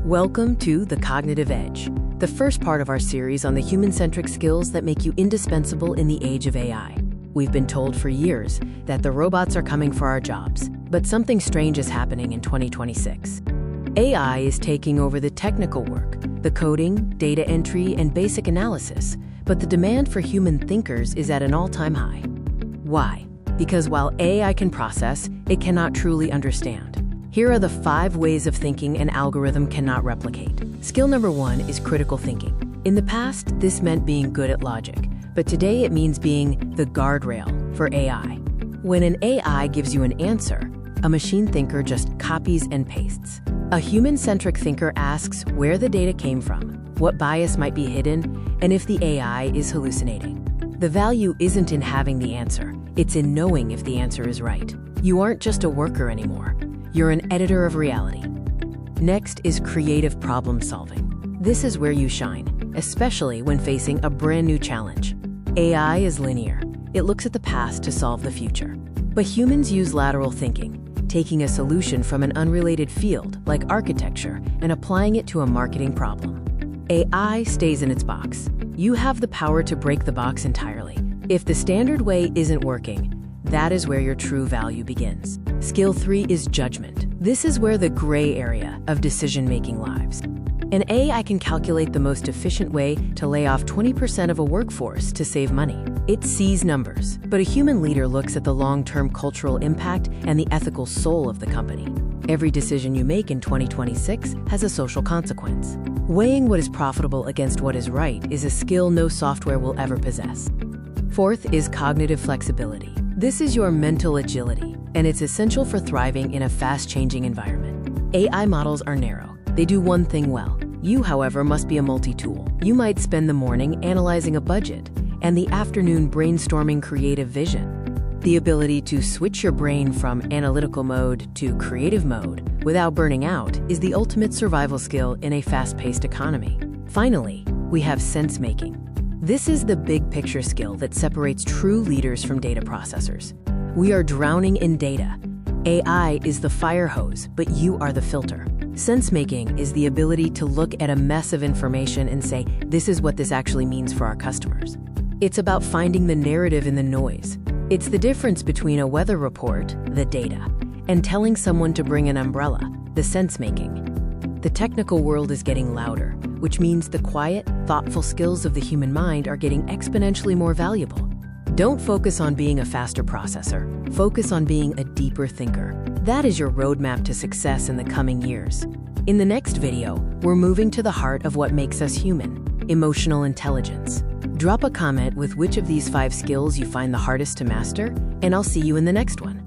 Welcome to The Cognitive Edge, the first part of our series on the human-centric skills that make you indispensable in the age of AI. We've been told for years that the robots are coming for our jobs, but something strange is happening in 2026. AI is taking over the technical work, the coding, data entry, and basic analysis, but the demand for human thinkers is at an all-time high. Why? Because while AI can process, it cannot truly understand. Here are the 5 ways of thinking an algorithm cannot replicate. Skill number 1 is critical thinking. In the past, this meant being good at logic, but today it means being the guardrail for AI. When an AI gives you an answer, a machine thinker just copies and pastes. A human-centric thinker asks where the data came from, what bias might be hidden, and if the AI is hallucinating. The value isn't in having the answer, it's in knowing if the answer is right. You aren't just a worker anymore. You're an editor of reality. Next is creative problem solving. This is where you shine, especially when facing a brand new challenge. AI is linear. It looks at the past to solve the future. But humans use lateral thinking, taking a solution from an unrelated field, like architecture, and applying it to a marketing problem. AI stays in its box. You have the power to break the box entirely. If the standard way isn't working, that is where your true value begins. Skill 3 is judgment. This is where the gray area of decision-making lies. An AI can calculate the most efficient way to lay off 20% of a workforce to save money. It sees numbers, but a human leader looks at the long-term cultural impact and the ethical soul of the company. Every decision you make in 2026 has a social consequence. Weighing what is profitable against what is right is a skill no software will ever possess. Fourth is cognitive flexibility. This is your mental agility, and it's essential for thriving in a fast-changing environment. AI models are narrow. They do one thing well. You, however, must be a multi-tool. You might spend the morning analyzing a budget and the afternoon brainstorming creative vision. The ability to switch your brain from analytical mode to creative mode without burning out is the ultimate survival skill in a fast-paced economy. Finally, we have sense-making. This is the big picture skill that separates true leaders from data processors. We are drowning in data. AI is the firehose, but you are the filter. Sense-making is the ability to look at a mess of information and say, this is what this actually means for our customers. It's about finding the narrative in the noise. It's the difference between a weather report, the data, and telling someone to bring an umbrella, the sense-making. The technical world is getting louder, which means the quiet, thoughtful skills of the human mind are getting exponentially more valuable. Don't focus on being a faster processor. Focus on being a deeper thinker. That is your roadmap to success in the coming years. In the next video, we're moving to the heart of what makes us human, emotional intelligence. Drop a comment with which of these 5 skills you find the hardest to master, and I'll see you in the next one.